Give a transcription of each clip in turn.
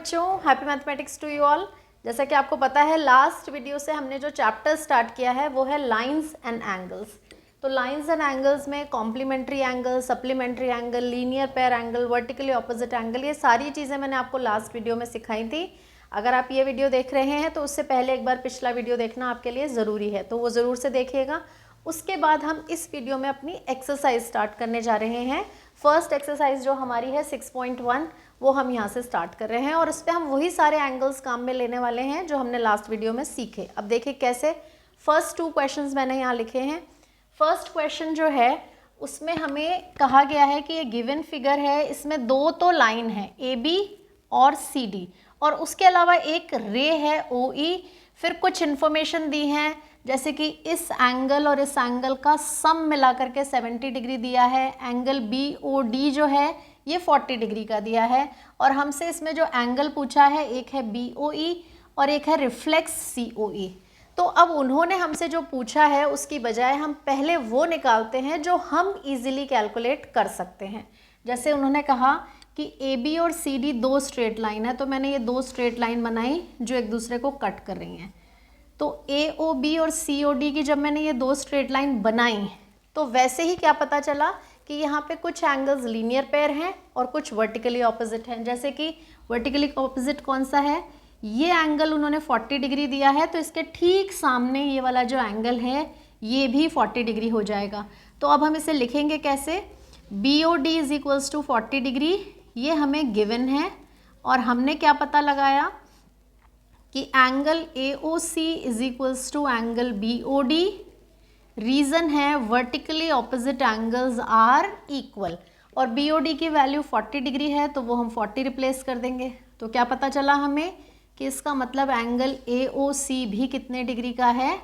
बच्चों, happy mathematics to you all. जैसा कि आपको पता है लास्ट वीडियो से हमने जो चैप्टर स्टार्ट किया है वो है लाइंस एंड एंगल्स। तो लाइंस एंड एंगल्स में complementary angle, supplementary angle, linear pair angle, vertically opposite angle, ये सारी चीज़ें मैंने आपको लास्ट वीडियो में सिखाई थी। अगर आप ये वीडियो देख रहे हैं तो उससे पहले एक बार पिछला वीडियो देखना आपके लिए ज़रूरी है, तो वो ज़रूर से देखिएगा। उसके बाद हम इस वीडियो में अपनी एक्सरसाइज स्टार्ट करने जा रहे हैं। फर्स्ट एक्सरसाइज जो हमारी है 6.1 वो हम यहाँ से स्टार्ट कर रहे हैं और इस पर हम वही सारे एंगल्स काम में लेने वाले हैं जो हमने लास्ट वीडियो में सीखे। अब देखिए कैसे। फर्स्ट 2 क्वेश्चंस मैंने यहाँ लिखे हैं। फर्स्ट क्वेश्चन जो है उसमें हमें कहा गया है कि ये गिवन फिगर है, इसमें 2 तो लाइन है AB और CD और उसके अलावा एक रे है OE। फिर कुछ इन्फॉर्मेशन दी हैं जैसे कि इस एंगल और इस एंगल का सम मिला करके 70 डिग्री दिया है। एंगल BOD जो है ये 40 डिग्री का दिया है और हमसे इसमें जो एंगल पूछा है एक है BOE और एक है रिफ्लेक्स COE। तो अब उन्होंने हमसे जो पूछा है उसकी बजाय हम पहले वो निकालते हैं जो हम इजीली कैलकुलेट कर सकते हैं। जैसे उन्होंने कहा कि AB और CD 2 स्ट्रेट लाइन है, तो मैंने ये 2 स्ट्रेट लाइन बनाई जो एक दूसरे को कट कर रही हैं। तो AOB और COD की जब मैंने ये 2 स्ट्रेट लाइन बनाई तो वैसे ही क्या पता चला कि यहाँ पे कुछ एंगल्स लीनियर पेयर हैं और कुछ वर्टिकली ऑपोजिट हैं। जैसे कि वर्टिकली ऑपोजिट कौन सा है, ये एंगल उन्होंने 40 डिग्री दिया है तो इसके ठीक सामने ये वाला जो एंगल है ये भी 40 डिग्री हो जाएगा। तो अब हम इसे लिखेंगे कैसे, BOD is equals to 40 degree, ये हमें गिवन है और हमने क्या पता लगाया कि angle AOC is equals to angle BOD। Reason है vertically opposite angles are equal और BOD की वैल्यू 40 डिग्री है तो वो हम 40 रिप्लेस कर देंगे। तो क्या पता चला हमें कि इसका मतलब एंगल AOC भी कितने डिग्री का है,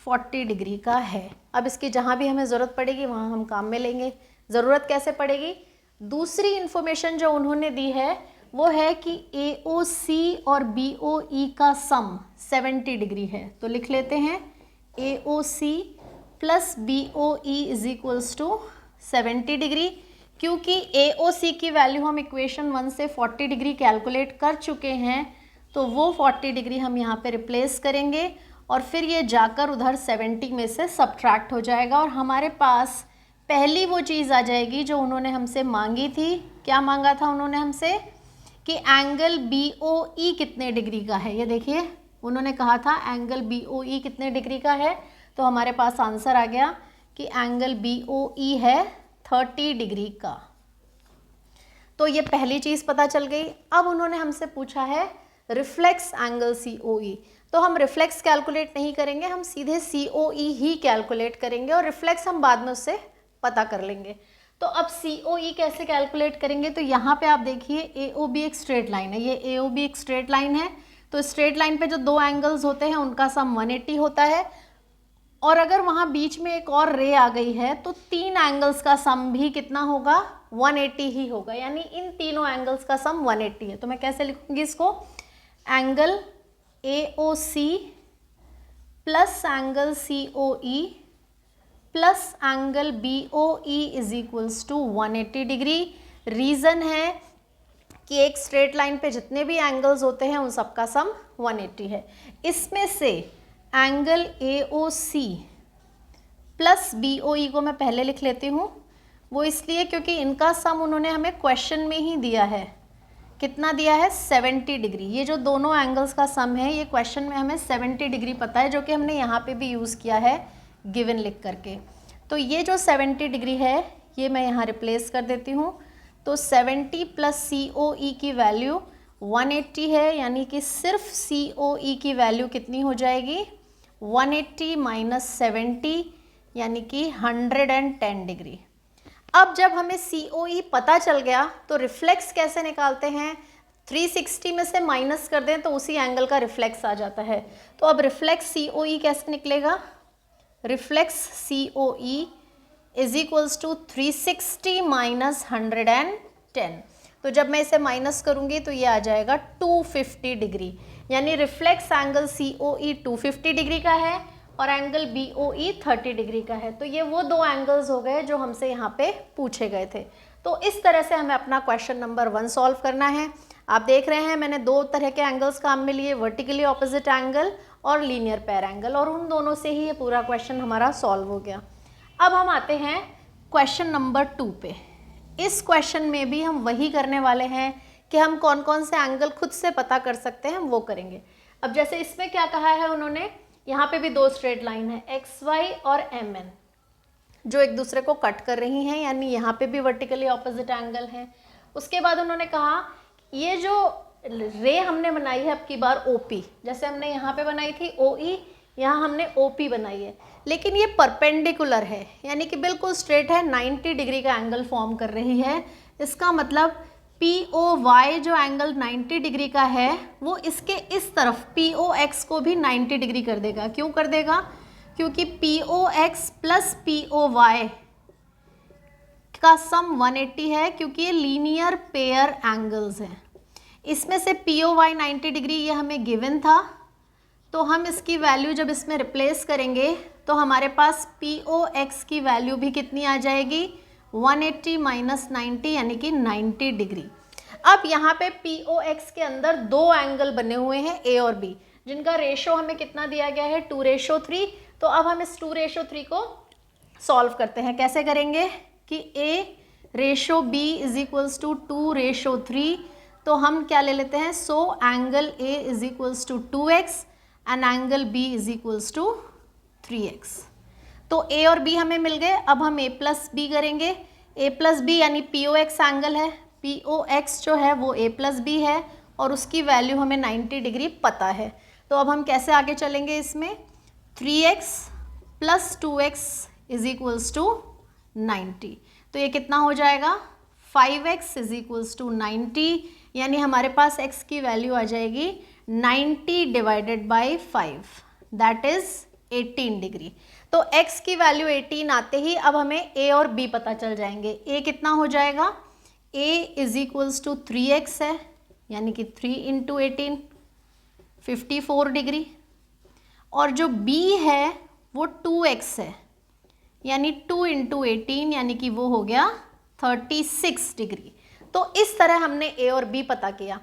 40 डिग्री का है। अब इसकी जहाँ भी हमें ज़रूरत पड़ेगी वहाँ हम काम में लेंगे। ज़रूरत कैसे पड़ेगी, दूसरी इन्फॉर्मेशन जो उन्होंने दी है वो है कि AOC और BOE का सम 70 डिग्री है। तो लिख लेते हैं AOC plus BOE is equals to 70 degree. क्योंकि AOC की वैल्यू हम इक्वेशन 1 से 40 डिग्री कैलकुलेट कर चुके हैं तो वो 40 डिग्री हम यहाँ पे रिप्लेस करेंगे और फिर ये जाकर उधर 70 में से सब्ट्रैक्ट हो जाएगा और हमारे पास पहली वो चीज़ आ जाएगी जो उन्होंने हमसे मांगी थी। क्या मांगा था उन्होंने हमसे कि एंगल BOE कितने डिग्री का है। ये देखिए उन्होंने कहा था एंगल BOE कितने डिग्री का है, तो हमारे पास आंसर आ गया कि एंगल BOE है 30 डिग्री का। तो ये पहली चीज़ पता चल गई। अब उन्होंने हमसे पूछा है रिफ्लेक्स एंगल COE, तो हम रिफ्लेक्स कैलकुलेट नहीं करेंगे, हम सीधे COE ही कैलकुलेट करेंगे और रिफ्लेक्स हम बाद में उससे पता कर लेंगे। तो अब COE कैसे कैलकुलेट करेंगे, तो यहाँ पे आप देखिए AOB एक स्ट्रेट लाइन है, ये AOB एक स्ट्रेट लाइन है। तो स्ट्रेट लाइन पे जो 2 एंगल्स होते हैं उनका सम 180 होता है और अगर वहाँ बीच में एक और रे आ गई है तो 3 एंगल्स का सम भी कितना होगा, 180 ही होगा। यानी इन तीनों एंगल्स का सम 180 है। तो मैं कैसे लिखूँगी इसको, angle AOC plus angle COE plus angle BOE is equals to 180 degree. Reason है कि एक स्ट्रेट लाइन पे जितने भी एंगल्स होते हैं उन सबका सम 180 है। इसमें से एंगल AOC प्लस BOE को मैं पहले लिख लेती हूँ, वो इसलिए क्योंकि इनका सम उन्होंने हमें क्वेश्चन में ही दिया है। कितना दिया है, 70 डिग्री। ये जो दोनों एंगल्स का सम है ये क्वेश्चन में हमें 70 डिग्री पता है, जो कि हमने यहाँ पे भी यूज़ किया है गिवन लिख करके। तो ये जो 70 डिग्री है ये मैं यहाँ रिप्लेस कर देती हूँ। तो 70 प्लस COE की वैल्यू 180 है, यानी कि सिर्फ COE की वैल्यू कितनी हो जाएगी, 180 माइनस 70 यानी कि 110 डिग्री। अब जब हमें COE पता चल गया तो रिफ्लेक्स कैसे निकालते हैं, 360 में से माइनस कर दें तो उसी एंगल का रिफ्लेक्स आ जाता है। तो अब रिफ्लेक्स COE कैसे निकलेगा, reflex COE is equals to 360 minus 110। तो जब मैं इसे माइनस करूंगी तो ये आ जाएगा 250 डिग्री। यानी रिफ्लेक्स एंगल COE 250 डिग्री का है और एंगल BOE 30 डिग्री का है। तो ये वो दो एंगल्स हो गए जो हमसे यहाँ पे पूछे गए थे। तो इस तरह से हमें अपना क्वेश्चन नंबर 1 सॉल्व करना है। आप देख रहे हैं मैंने दो तरह के एंगल्स काम में लिए, वर्टिकली ऑपोजिट एंगल और लीनियर पेयर एंगल, और उन दोनों से ही ये पूरा क्वेश्चन हमारा सॉल्व हो गया। अब हम आते हैं क्वेश्चन नंबर 2 पे। इस क्वेश्चन में भी हम वही करने वाले हैं कि हम कौन कौन से एंगल खुद से पता कर सकते हैं वो करेंगे। अब जैसे इसमें क्या कहा है उन्होंने, यहाँ पे भी दो स्ट्रेट लाइन है XY और MN जो एक दूसरे को कट कर रही हैं, यानी यहाँ पे भी वर्टिकली ऑपोजिट एंगल है। उसके बाद उन्होंने कहा ये जो रे हमने बनाई है अब की बार OP, जैसे हमने यहाँ पे बनाई थी OE, यहाँ हमने OP बनाई है, लेकिन ये परपेंडिकुलर है यानी कि बिल्कुल स्ट्रेट है, 90 डिग्री का एंगल फॉर्म कर रही है। इसका मतलब POY जो एंगल 90 डिग्री का है वो इसके इस तरफ POX को भी 90 डिग्री कर देगा। क्यों कर देगा? क्योंकि POX प्लस POY का सम 180 है, क्योंकि ये लीनियर पेयर एंगल्स हैं। इसमें से POY 90 डिग्री ये हमें गिवन था, तो हम इसकी वैल्यू जब इसमें रिप्लेस करेंगे तो हमारे पास POX की वैल्यू भी कितनी आ जाएगी, 180 माइनस 90 यानी कि 90 डिग्री। अब यहाँ पे POX के अंदर दो एंगल बने हुए हैं A और B, जिनका रेशो हमें कितना दिया गया है, 2:3। तो अब हम इस 2:3 को सॉल्व करते हैं। कैसे करेंगे कि A/B इज इक्वल्स टू 2:3, तो हम क्या ले लेते हैं, so angle A is equals to 2x and angle B is equals to 3x। तो A और B हमें मिल गए। अब हम A प्लस B करेंगे। A प्लस बी यानी POX एंगल है, POX जो है वो A प्लस बी है और उसकी वैल्यू हमें 90 डिग्री पता है। तो अब हम कैसे आगे चलेंगे इसमें, 3x plus 2x is equals to 90। तो ये कितना हो जाएगा, 5x इज इक्वल्स टू 90, यानी हमारे पास x की वैल्यू आ जाएगी 90 divided by 5, that is 18 degree. तो x की वैल्यू 18 आते ही अब हमें A और B पता चल जाएंगे। A कितना हो जाएगा, A is equals to 3x है, यानी कि 3 इंटू 18 54 डिग्री, और जो B है वो 2x है, यानी 2 इंटू 18 यानी कि वो हो गया 36 डिग्री। तो इस तरह हमने A और B पता किया।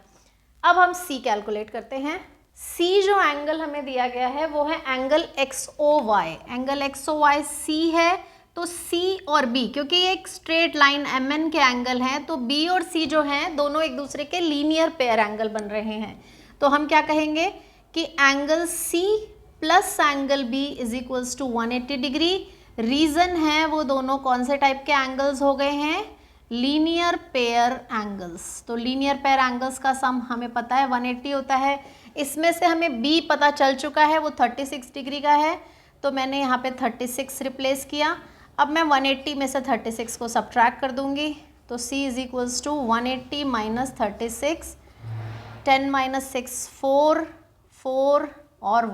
अब हम C कैलकुलेट करते हैं। C जो एंगल हमें दिया गया है वो है angle XOY। Angle XOY C है, तो C और B, क्योंकि ये एक स्ट्रेट लाइन MN के एंगल हैं, तो B और C जो हैं दोनों एक दूसरे के लीनियर पेयर एंगल बन रहे हैं। तो हम क्या कहेंगे कि angle C plus angle B is equals to 180 degree. Reason है वो दोनों कौन से टाइप के एंगल्स हो गए हैं, लीनियर पेयर एंगल्स। तो लीनियर पेयर एंगल्स का सम हमें पता है 180 होता है। इसमें से हमें B पता चल चुका है, वो 36 डिग्री का है, तो मैंने यहाँ पे 36 रिप्लेस किया। अब मैं 180 में से 36 को सब्ट्रैक्ट कर दूंगी, तो C is equals to 180 minus 36, 10 minus 6 4 4 और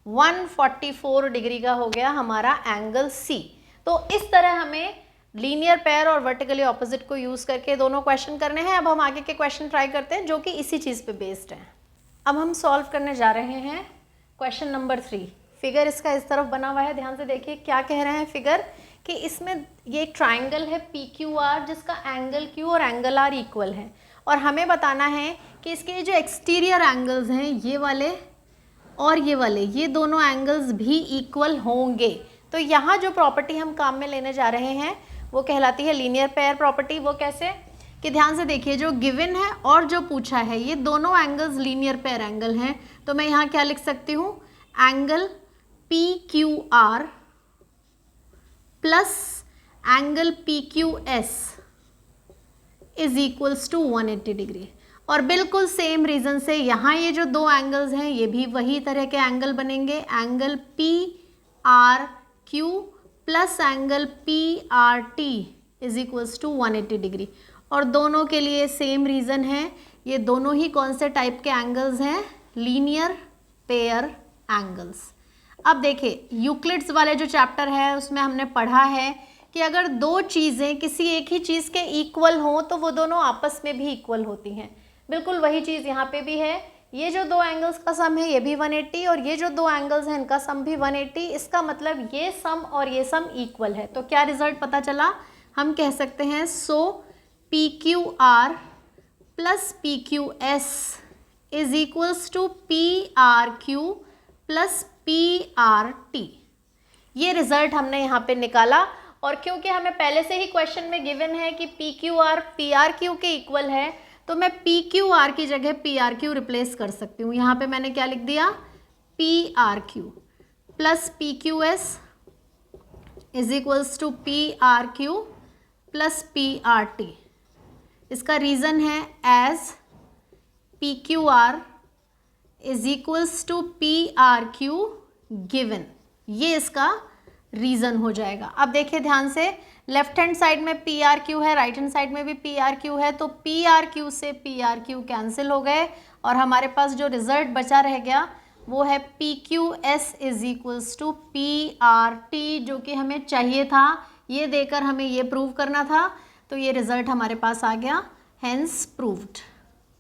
144 डिग्री का हो गया हमारा एंगल C। तो इस तरह हमें लीनियर पेयर और वर्टिकली ऑपोजिट को यूज़ करके दोनों क्वेश्चन करने हैं। अब हम आगे के क्वेश्चन ट्राई करते हैं जो कि इसी चीज़ पे बेस्ड हैं। अब हम सॉल्व करने जा रहे हैं क्वेश्चन नंबर 3। फिगर इसका इस तरफ बना हुआ है, ध्यान से देखिए क्या कह रहे हैं फिगर, कि इसमें ये एक ट्राइंगल है PQR जिसका एंगल Q और एंगल R इक्वल है, और हमें बताना है कि इसके जो एक्सटीरियर एंगल्स हैं ये वाले और ये वाले, ये दोनों एंगल्स भी इक्वल होंगे। तो यहाँ जो प्रॉपर्टी हम काम में लेने जा रहे हैं वो कहलाती है लीनियर पेयर प्रॉपर्टी। वो कैसे, कि ध्यान से देखिए जो गिवन है और जो पूछा है ये दोनों एंगल्स लीनियर पेयर एंगल हैं। तो मैं यहाँ क्या लिख सकती हूँ, angle PQR plus angle PQS is equals to 180 degree. और बिल्कुल सेम रीज़न से यहाँ ये जो दो एंगल्स हैं ये भी वही तरह के एंगल बनेंगे, angle PRQ plus angle PRT is equals to 180 degree. और दोनों के लिए सेम रीज़न है, ये दोनों ही कौन से टाइप के एंगल्स हैं, लीनियर पेयर एंगल्स। अब देखिए यूक्लिड्स वाले जो चैप्टर है उसमें हमने पढ़ा है कि अगर दो चीज़ें किसी एक ही चीज़ के इक्वल हों तो वो दोनों आपस में भी इक्वल होती हैं। बिल्कुल वही चीज़ यहाँ पे भी है ये जो दो एंगल्स का सम है ये भी 180 और ये जो दो एंगल्स हैं इनका सम भी 180। इसका मतलब ये सम और ये सम इक्वल है। तो क्या रिजल्ट पता चला, हम कह सकते हैं so P Q R plus P Q S is equals to P R Q plus P R T. ये रिजल्ट हमने यहाँ पे निकाला। और क्योंकि हमें पहले से ही क्वेश्चन में गिवन है कि P Q R P R Q के इक्वल है, तो मैं पी क्यू आर की जगह पी आर क्यू रिप्लेस कर सकती हूँ। यहाँ पे मैंने क्या लिख दिया, P R Q plus P Q S is equals to P R Q plus P R T. इसका रीज़न है as P Q R is equals to P R Q given, ये इसका रीज़न हो जाएगा। अब देखिए ध्यान से, लेफ्ट हैंड साइड में पी आर क्यू है, राइट हैंड साइड में भी पी आर क्यू है, तो पी आर क्यू से पी आर क्यू कैंसिल हो गए और हमारे पास जो रिजल्ट बचा रह गया वो है P Q S is equals to P R T, जो कि हमें चाहिए था। ये देकर हमें ये प्रूव करना था, तो ये रिजल्ट हमारे पास आ गया, हेंस प्रूव्ड।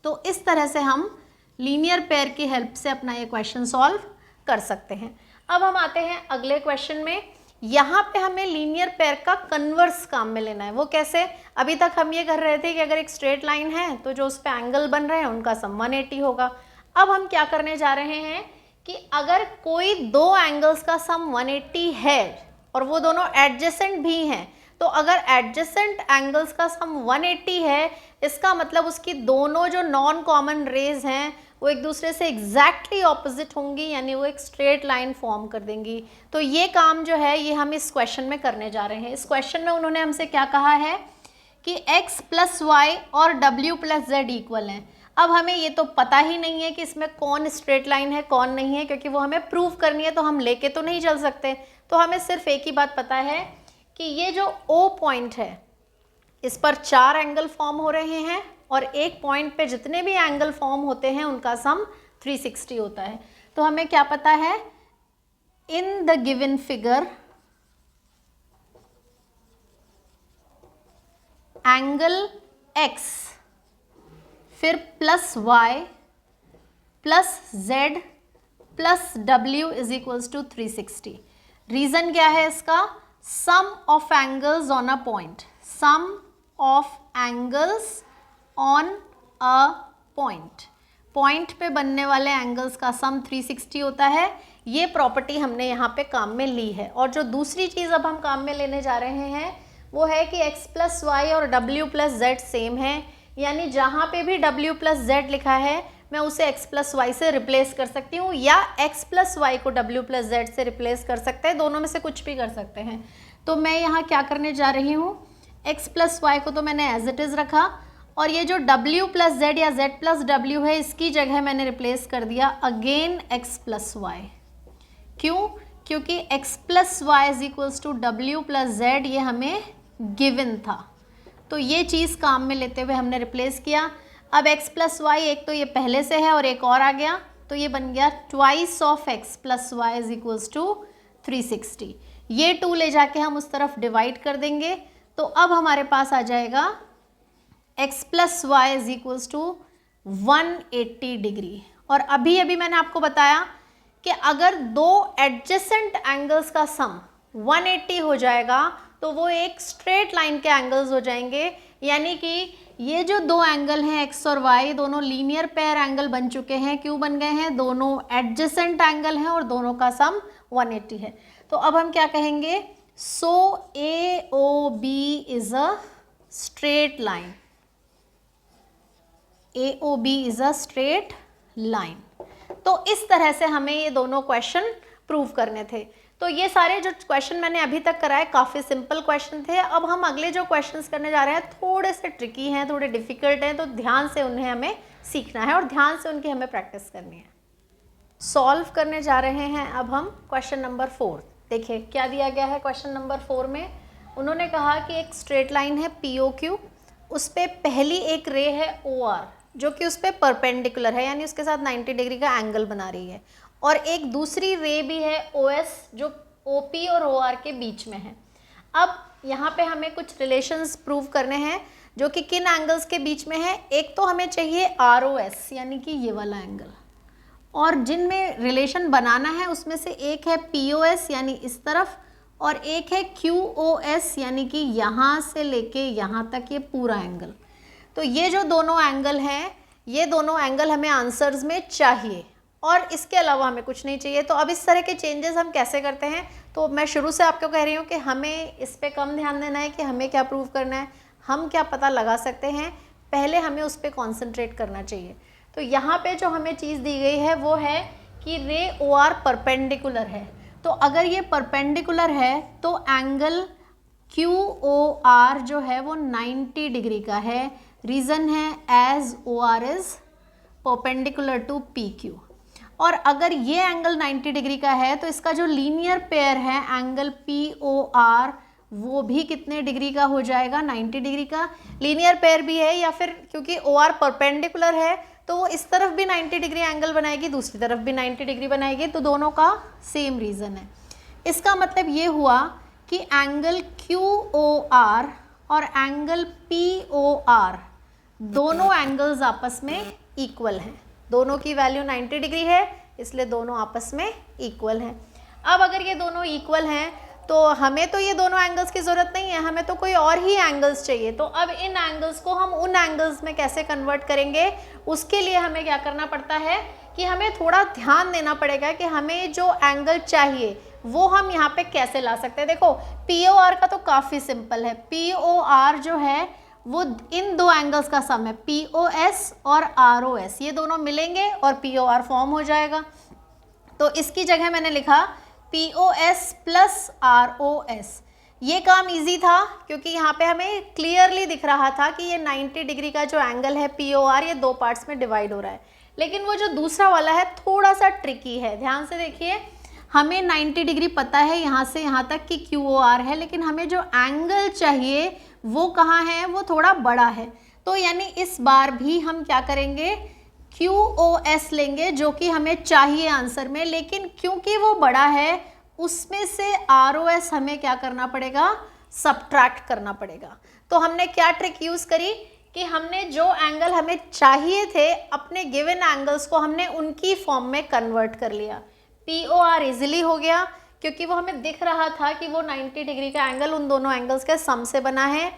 तो इस तरह से हम लीनियर पेयर की हेल्प से अपना ये क्वेश्चन सॉल्व कर सकते हैं। अब हम आते हैं अगले क्वेश्चन में। यहाँ पे हमें लीनियर पेयर का कन्वर्स काम में लेना है। वो कैसे, अभी तक हम ये कर रहे थे कि अगर एक स्ट्रेट लाइन है तो जो उस पे एंगल बन रहे हैं उनका सम 180 होगा। अब हम क्या करने जा रहे हैं कि अगर कोई दो एंगल्स का सम 180 है और वो दोनों एडजेसेंट भी हैं, तो अगर एडजेसेंट एंगल्स का सम 180 है, इसका मतलब उसकी दोनों जो नॉन कॉमन रेज हैं वो एक दूसरे से एग्जैक्टली ऑपोजिट होंगी, यानी वो एक स्ट्रेट लाइन फॉर्म कर देंगी। तो ये काम जो है ये हम इस क्वेश्चन में करने जा रहे हैं। इस क्वेश्चन में उन्होंने हमसे क्या कहा है कि x प्लस वाई और w प्लस जेड इक्वल हैं। अब हमें ये तो पता ही नहीं है कि इसमें कौन स्ट्रेट लाइन है कौन नहीं है, क्योंकि वो हमें प्रूव करनी है, तो हम लेके तो नहीं चल सकते। तो हमें सिर्फ एक ही बात पता है कि ये जो O पॉइंट है इस पर 4 एंगल फॉर्म हो रहे हैं और एक पॉइंट पे जितने भी एंगल फॉर्म होते हैं उनका सम 360 होता है। तो हमें क्या पता है, in the given figure angle x फिर plus y plus z plus w is equals to 360। Reason क्या है इसका, sum of angles on a point, sum of angles on a point, point पे बनने वाले एंगल्स का सम 360 होता है। ये प्रॉपर्टी हमने यहाँ पे काम में ली है। और जो दूसरी चीज़ अब हम काम में लेने जा रहे हैं वो है कि x प्लस वाई और w प्लस जेड सेम है, यानी जहाँ पे भी w प्लस जेड लिखा है मैं उसे x प्लस वाई से रिप्लेस कर सकती हूँ, या x प्लस वाई को w प्लस जेड से रिप्लेस कर सकते हैं, दोनों में से कुछ भी कर सकते हैं। तो मैं यहाँ क्या करने जा रही हूँ, x प्लस वाई को तो मैंने एज इट इज़ रखा और ये जो w प्लस जेड या z प्लस w है इसकी जगह मैंने रिप्लेस कर दिया अगेन x प्लस वाई। क्यों, क्योंकि x plus Y is equals to w plus Z ये हमें गिवन था, तो ये चीज़ काम में लेते हुए हमने रिप्लेस किया। अब x प्लस वाई एक तो ये पहले से है और एक और आ गया, तो ये बन गया twice of x plus Y is equals to 360। ये 2 ले जाके हम उस तरफ डिवाइड कर देंगे, तो अब हमारे पास आ जाएगा x plus Y is equals to 180 degree. और अभी मैंने आपको बताया कि अगर दो एडजेसेंट एंगल्स का सम 180 हो जाएगा तो वो एक स्ट्रेट लाइन के एंगल्स हो जाएंगे, यानी कि ये जो दो एंगल हैं x और y दोनों लीनियर पेयर एंगल बन चुके हैं। क्यों बन गए हैं, दोनों एडजेसेंट एंगल हैं और दोनों का सम 180 है। तो अब हम क्या कहेंगे, सो AOB is a straight line, AOB is a straight line. तो इस तरह से हमें ये दोनों क्वेश्चन प्रूव करने थे। तो ये सारे जो क्वेश्चन मैंने अभी तक कराए काफ़ी सिंपल क्वेश्चन थे। अब हम अगले जो क्वेश्चंस करने जा रहे हैं थोड़े से ट्रिकी हैं, थोड़े डिफ़िकल्ट हैं, तो ध्यान से उन्हें हमें सीखना है और ध्यान से उनकी हमें प्रैक्टिस करनी है। सॉल्व करने जा रहे हैं अब हम क्वेश्चन नंबर 4। देखिए क्या दिया गया है क्वेश्चन नंबर 4 में। उन्होंने कहा कि एक स्ट्रेट लाइन है POQ, उस पर पहली एक रे है OR जो कि उस पर परपेंडिकुलर है, यानी उसके साथ 90 डिग्री का एंगल बना रही है, और एक दूसरी रे भी है OS जो OP और OR के बीच में है। अब यहाँ पे हमें कुछ रिलेशंस प्रूव करने हैं जो कि किन एंगल्स के बीच में है। एक तो हमें चाहिए ROS यानी कि ये वाला एंगल, और जिनमें रिलेशन बनाना है उसमें से एक है POS यानी इस तरफ, और एक है QOS यानी कि यहाँ से लेके यहाँ तक ये पूरा एंगल। तो ये जो दोनों एंगल हैं, ये दोनों एंगल हमें आंसर्स में चाहिए और इसके अलावा हमें कुछ नहीं चाहिए। तो अब इस तरह के चेंजेस हम कैसे करते हैं, तो मैं शुरू से आपको कह रही हूँ कि हमें इस पर कम ध्यान देना है कि हमें क्या प्रूव करना है, हम क्या पता लगा सकते हैं, पहले हमें उस पर कॉन्सेंट्रेट करना चाहिए। तो यहाँ पे जो हमें चीज़ दी गई है वो है कि रे OR परपेंडिकुलर है। तो अगर ये परपेंडिकुलर है तो एंगल QOR जो है वो 90 डिग्री का है। रीज़न है as OR is perpendicular to PQ। और अगर ये एंगल 90 डिग्री का है तो इसका जो लीनियर पेयर है एंगल POR वो भी कितने डिग्री का हो जाएगा, 90 डिग्री का। लीनियर पेयर भी है या फिर क्योंकि OR परपेंडिकुलर है तो वो इस तरफ भी 90 डिग्री एंगल बनाएगी, दूसरी तरफ भी 90 डिग्री बनाएगी, तो दोनों का सेम रीज़न है। इसका मतलब ये हुआ कि एंगल QOR और एंगल POR दोनों एंगल्स आपस में इक्वल हैं। दोनों की वैल्यू 90 डिग्री है, इसलिए दोनों आपस में इक्वल हैं। अब अगर ये दोनों इक्वल हैं तो हमें तो ये दोनों एंगल्स की ज़रूरत नहीं है, हमें तो कोई और ही एंगल्स चाहिए। तो अब इन एंगल्स को हम उन एंगल्स में कैसे कन्वर्ट करेंगे, उसके लिए हमें क्या करना पड़ता है कि हमें थोड़ा ध्यान देना पड़ेगा कि हमें जो एंगल चाहिए वो हम यहाँ पे कैसे ला सकते हैं। देखो POR का तो काफ़ी सिंपल है। POR जो है वो इन दो एंगल्स का सम है, POS और ROS, ये दोनों मिलेंगे और POR फॉर्म हो जाएगा। तो इसकी जगह मैंने लिखा POS प्लस ROS। ये काम इजी था क्योंकि यहाँ पे हमें क्लियरली दिख रहा था कि ये 90 डिग्री का जो एंगल है POR ये दो पार्ट्स में डिवाइड हो रहा है। लेकिन वो जो दूसरा वाला है थोड़ा सा ट्रिकी है। ध्यान से देखिए, हमें 90 डिग्री पता है यहाँ से यहाँ तक कि QOR है, लेकिन हमें जो एंगल चाहिए वो कहाँ है, वो थोड़ा बड़ा है। तो यानी इस बार भी हम क्या करेंगे, QOS लेंगे जो कि हमें चाहिए आंसर में, लेकिन क्योंकि वो बड़ा है उसमें से ROS हमें क्या करना पड़ेगा, सब्ट्रैक्ट करना पड़ेगा। तो हमने क्या ट्रिक यूज़ करी कि हमने जो एंगल हमें चाहिए थे अपने गिवन एंगल्स को हमने उनकी फॉर्म में कन्वर्ट कर लिया। POR इजीली हो गया क्योंकि वो हमें दिख रहा था कि वो 90 डिग्री का एंगल उन दोनों एंगल्स के सम से बना है।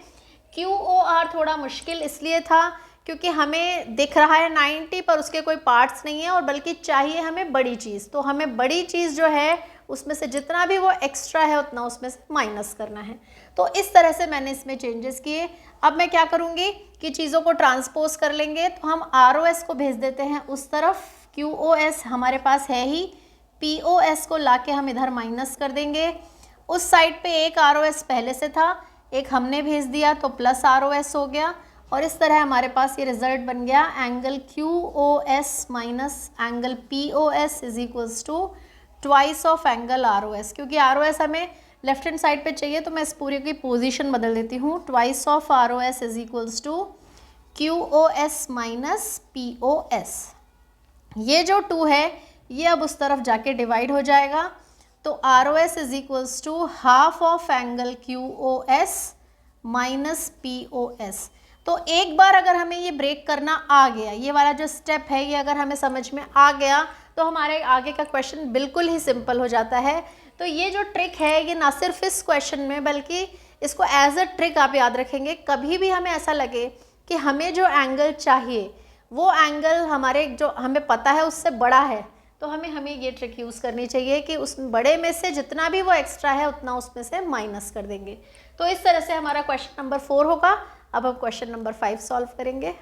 QOR थोड़ा मुश्किल इसलिए था क्योंकि हमें दिख रहा है 90 पर उसके कोई पार्ट्स नहीं है और बल्कि चाहिए हमें बड़ी चीज़। तो हमें बड़ी चीज़ जो है उसमें से जितना भी वो एक्स्ट्रा है उतना उसमें से माइनस करना है। तो इस तरह से मैंने इसमें चेंजेस किए। अब मैं क्या करूँगी कि चीज़ों को ट्रांसपोज कर लेंगे। तो हम ROS को भेज देते हैं उस तरफ, QOS हमारे पास है ही, POS को लाके हम इधर माइनस कर देंगे। उस साइड पे एक ROS पहले से था, एक हमने भेज दिया तो प्लस ROS हो गया और इस तरह हमारे पास ये रिजल्ट बन गया, angle QOS minus angle POS is equals to twice of angle ROS। क्योंकि ROS हमें लेफ्ट हैंड साइड पे चाहिए तो मैं इस पूरे की पोजीशन बदल देती हूँ। Twice of ROS is equals to QOS minus POS। ये जो 2 है ये अब उस तरफ जाके डिवाइड हो जाएगा। तो ROS is equals to half of angle QOS minus POS। तो एक बार अगर हमें ये ब्रेक करना आ गया, ये वाला जो स्टेप है ये अगर हमें समझ में आ गया तो हमारे आगे का क्वेश्चन बिल्कुल ही सिंपल हो जाता है। तो ये जो ट्रिक है ये ना सिर्फ इस क्वेश्चन में बल्कि इसको एज अ ट्रिक आप याद रखेंगे। कभी भी हमें ऐसा लगे कि हमें जो एंगल चाहिए वो एंगल हमारे जो हमें पता है उससे बड़ा है तो हमें ये ट्रिक यूज़ करनी चाहिए कि उस बड़े में से जितना भी वो एक्स्ट्रा है उतना उसमें से माइनस कर देंगे। तो इस तरह से हमारा क्वेश्चन नंबर 4 होगा। अब हम क्वेश्चन नंबर 5 सॉल्व करेंगे।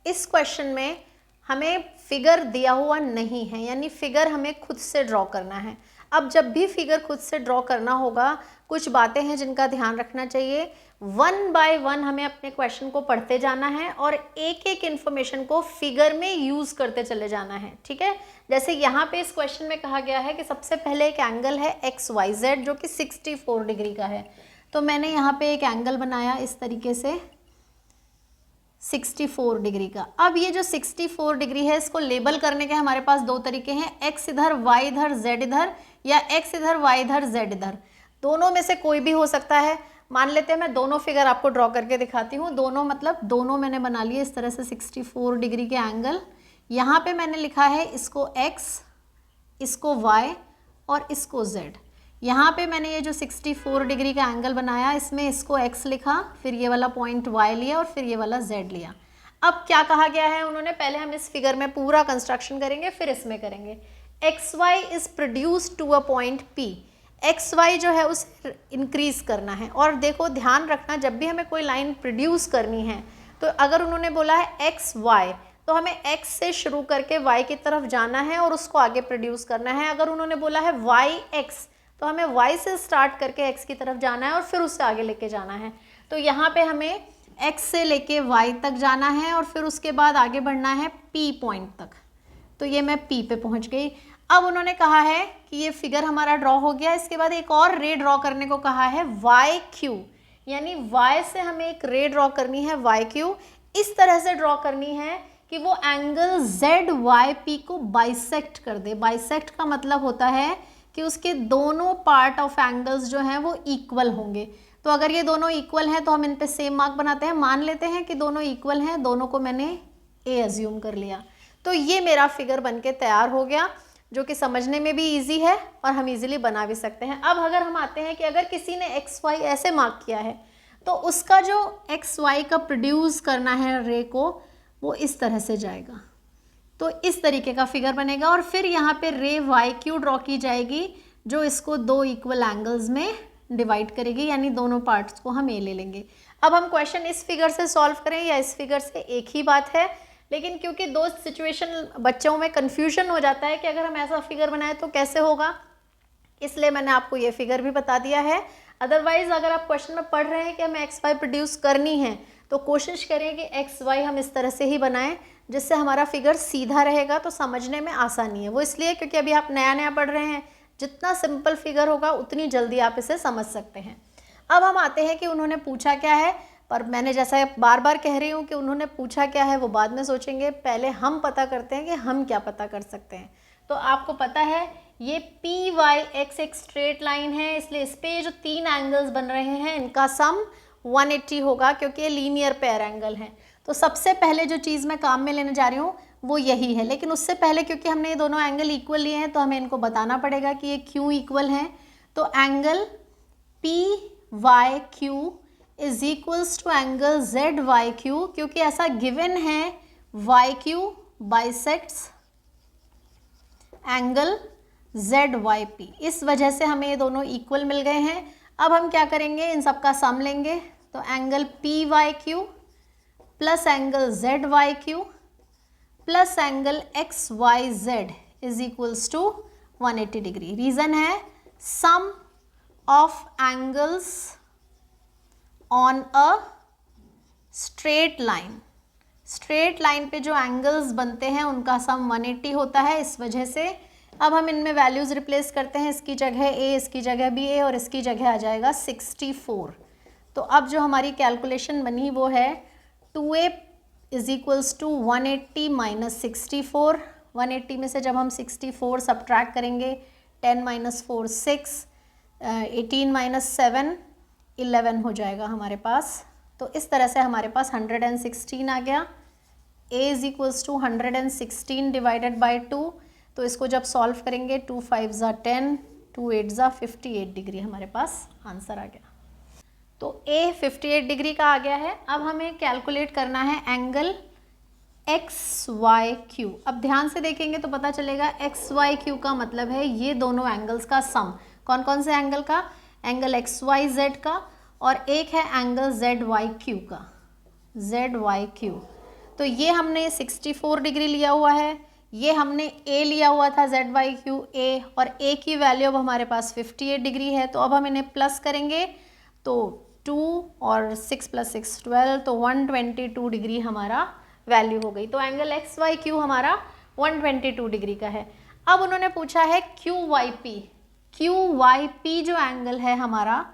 इस क्वेश्चन में हमें फिगर दिया हुआ नहीं है, यानी फिगर हमें खुद से ड्रॉ करना है। अब जब भी फिगर खुद से ड्रॉ करना होगा कुछ बातें हैं जिनका ध्यान रखना चाहिए। 1 बाय 1 हमें अपने क्वेश्चन को पढ़ते जाना है और एक एक इन्फॉर्मेशन को फिगर में यूज़ करते चले जाना है, ठीक है। जैसे यहाँ पे इस क्वेश्चन में कहा गया है कि सबसे पहले एक एंगल है XYZ जो कि 64 डिग्री का है। तो मैंने यहाँ पे एक एंगल बनाया इस तरीके से 64 डिग्री का। अब ये जो 64 डिग्री है इसको लेबल करने के हमारे पास 2 तरीके हैं, X इधर, Y इधर, Z इधर, या X इधर, Y इधर, Z इधर। दोनों में से कोई भी हो सकता है। मान लेते हैं मैं दोनों फिगर आपको ड्रॉ करके दिखाती हूँ। दोनों मतलब दोनों मैंने बना लिए इस तरह से 64 डिग्री के एंगल। यहाँ पे मैंने लिखा है इसको x, इसको y और इसको z। यहाँ पे मैंने ये जो 64 डिग्री का एंगल बनाया, इसमें इसको x लिखा, फिर ये वाला पॉइंट y लिया और फिर ये वाला z लिया। अब क्या कहा गया है उन्होंने, पहले हम इस फिगर में पूरा कंस्ट्रक्शन करेंगे फिर इसमें करेंगे। X Y is produce to a point P। X Y जो है उसे इंक्रीज करना है। और देखो ध्यान रखना, जब भी हमें कोई लाइन प्रोड्यूस करनी है तो अगर उन्होंने बोला है एक्स वाई तो हमें x से शुरू करके y की तरफ जाना है और उसको आगे प्रोड्यूस करना है। अगर उन्होंने बोला है y x तो हमें y से स्टार्ट करके x की तरफ जाना है और फिर उससे आगे लेके जाना है। तो यहाँ पे हमें x से लेके y तक जाना है और फिर उसके बाद आगे बढ़ना है P पॉइंट तक। तो ये मैं P पे पहुँच गई। अब उन्होंने कहा है कि ये फिगर हमारा ड्रॉ हो गया। इसके बाद एक और रे ड्रॉ करने को कहा है YQ, यानी y से हमें एक रे ड्रॉ करनी है YQ। इस तरह से ड्रॉ करनी है कि वो एंगल ZYP को बाइसेक्ट कर दे। बाइसेक्ट का मतलब होता है कि उसके दोनों पार्ट ऑफ एंगल्स जो हैं वो इक्वल होंगे। तो अगर ये दोनों इक्वल हैं तो हम इन पे सेम मार्क बनाते हैं। मान लेते हैं कि दोनों इक्वल हैं, दोनों को मैंने A एज्यूम कर लिया। तो ये मेरा फिगर बनके तैयार हो गया, जो कि समझने में भी इजी है और हम इजीली बना भी सकते हैं। अब अगर हम आते हैं कि अगर किसी ने एक्स वाई ऐसे मार्क किया है तो उसका जो एक्स वाई का प्रोड्यूस करना है रे को, वो इस तरह से जाएगा। तो इस तरीके का फिगर बनेगा और फिर यहाँ पे रे वाई क्यू ड्रॉ की जाएगी जो इसको दो इक्वल एंगल्स में डिवाइड करेगी, यानी दोनों पार्ट्स को हम ए ले लेंगे। अब हम क्वेश्चन इस फिगर से सॉल्व करें या इस फिगर से, एक ही बात है, लेकिन क्योंकि दो सिचुएशन बच्चों में कन्फ्यूजन हो जाता है कि अगर हम ऐसा फिगर बनाए तो कैसे होगा, इसलिए मैंने आपको ये फिगर भी बता दिया है। अदरवाइज अगर आप क्वेश्चन में पढ़ रहे हैं कि हमें एक्स वाई प्रोड्यूस करनी है तो कोशिश करें कि एक्स वाई हम इस तरह से ही बनाएं जिससे हमारा फिगर सीधा रहेगा, तो समझने में आसानी है। वो इसलिए क्योंकि अभी आप नया नया पढ़ रहे हैं, जितना सिंपल फिगर होगा उतनी जल्दी आप इसे समझ सकते हैं। अब हम आते हैं कि उन्होंने पूछा क्या है, पर मैंने जैसा बार बार कह रही हूँ कि उन्होंने पूछा क्या है वो बाद में सोचेंगे, पहले हम पता करते हैं कि हम क्या पता कर सकते हैं। तो आपको पता है ये पी वाई एक्स एक स्ट्रेट लाइन है, इसलिए इस पे जो तीन एंगल्स बन रहे हैं इनका सम 180 होगा क्योंकि ये लीनियर पेयर एंगल है। तो सबसे पहले जो चीज़ मैं काम में लेने जा रही हूँ वो यही है, लेकिन उससे पहले क्योंकि हमने ये दोनों एंगल इक्वल लिए हैं तो हमें इनको बताना पड़ेगा कि ये क्यों इक्वल हैं। तो angle P Y Q is equals to angle Z Y Q, क्योंकि ऐसा गिवन है Y Q bisects angle Z Y P. इस वजह से हमें ये दोनों इक्वल मिल गए हैं। अब हम क्या करेंगे, इन सब का सम लेंगे। तो angle P Y Q plus angle Z Y Q plus angle X Y Z is equals to 180 degree. Reason है sum of angles on a straight line. Straight line पे जो एंगल्स बनते हैं उनका सम 180 होता है, इस वजह से। अब हम इनमें वैल्यूज़ रिप्लेस करते हैं, इसकी जगह ए, इसकी जगह भी ए और इसकी जगह आ जाएगा 64। तो अब जो हमारी कैलकुलेशन बनी वो है 2a is equals to 180 minus 64। 180 में से जब हम 64 सब्ट्रैक्ट करेंगे, 10 माइनस 4 6, 18 माइनस 7 11 हो जाएगा हमारे पास। तो इस तरह से हमारे पास 116 आ गया। a is equals to 116 divided by 2। तो इसको जब सॉल्व करेंगे 2 5 ज़ा 10, 2 8 ज़ा 58 डिग्री हमारे पास आंसर आ गया। तो a 58 डिग्री का आ गया है। अब हमें कैलकुलेट करना है एंगल एक्स वाई क्यू। अब ध्यान से देखेंगे तो पता चलेगा एक्स वाई क्यू का मतलब है ये दोनों एंगल्स का सम। कौन कौन से एंगल का, एंगल एक्स वाई जेड का और एक है एंगल जेड वाई क्यू का, जेड वाई क्यू। तो ये हमने 64 डिग्री लिया हुआ है, ये हमने a लिया हुआ था जेड वाई क्यू a, और a की वैल्यू अब हमारे पास 58 डिग्री है। तो अब हम इन्हें प्लस करेंगे तो 2 और 6 + 6 12, तो 122 डिग्री हमारा वैल्यू हो गई। तो एंगल एक्स वाई क्यू हमारा 122 डिग्री का है। अब उन्होंने पूछा है Q Y P. Q Y P जो एंगल है हमारा,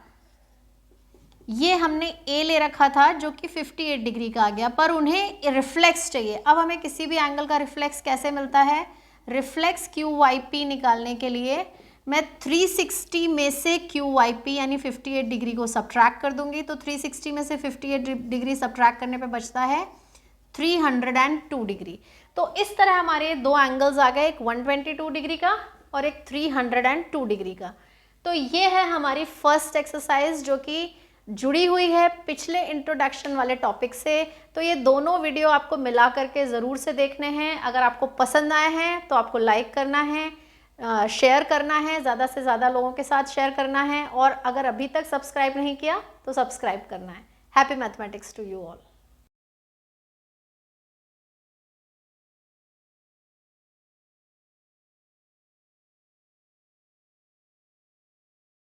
ये हमने a ले रखा था जो कि 58 डिग्री का आ गया, पर उन्हें रिफ्लेक्स चाहिए। अब हमें किसी भी एंगल का रिफ्लेक्स कैसे मिलता है, रिफ्लेक्स क्यू वाई पी निकालने के लिए मैं 360 में से क्यू वाई पी यानी 58 डिग्री को सब्ट्रैक्ट कर दूंगी। तो 360 में से 58 डिग्री सब्ट्रैक्ट करने पे बचता है 302 डिग्री। तो इस तरह हमारे दो एंगल्स आ गए, एक 122 डिग्री का और एक 302 डिग्री का। तो ये है हमारी फर्स्ट एक्सरसाइज जो कि जुड़ी हुई है पिछले इंट्रोडक्शन वाले टॉपिक से। तो ये दोनों वीडियो आपको मिला करके ज़रूर से देखने हैं। अगर आपको पसंद आए हैं तो आपको लाइक करना है, शेयर करना है, ज़्यादा से ज़्यादा लोगों के साथ शेयर करना है, और अगर अभी तक सब्सक्राइब नहीं किया तो सब्सक्राइब करना है। Happy mathematics to you all.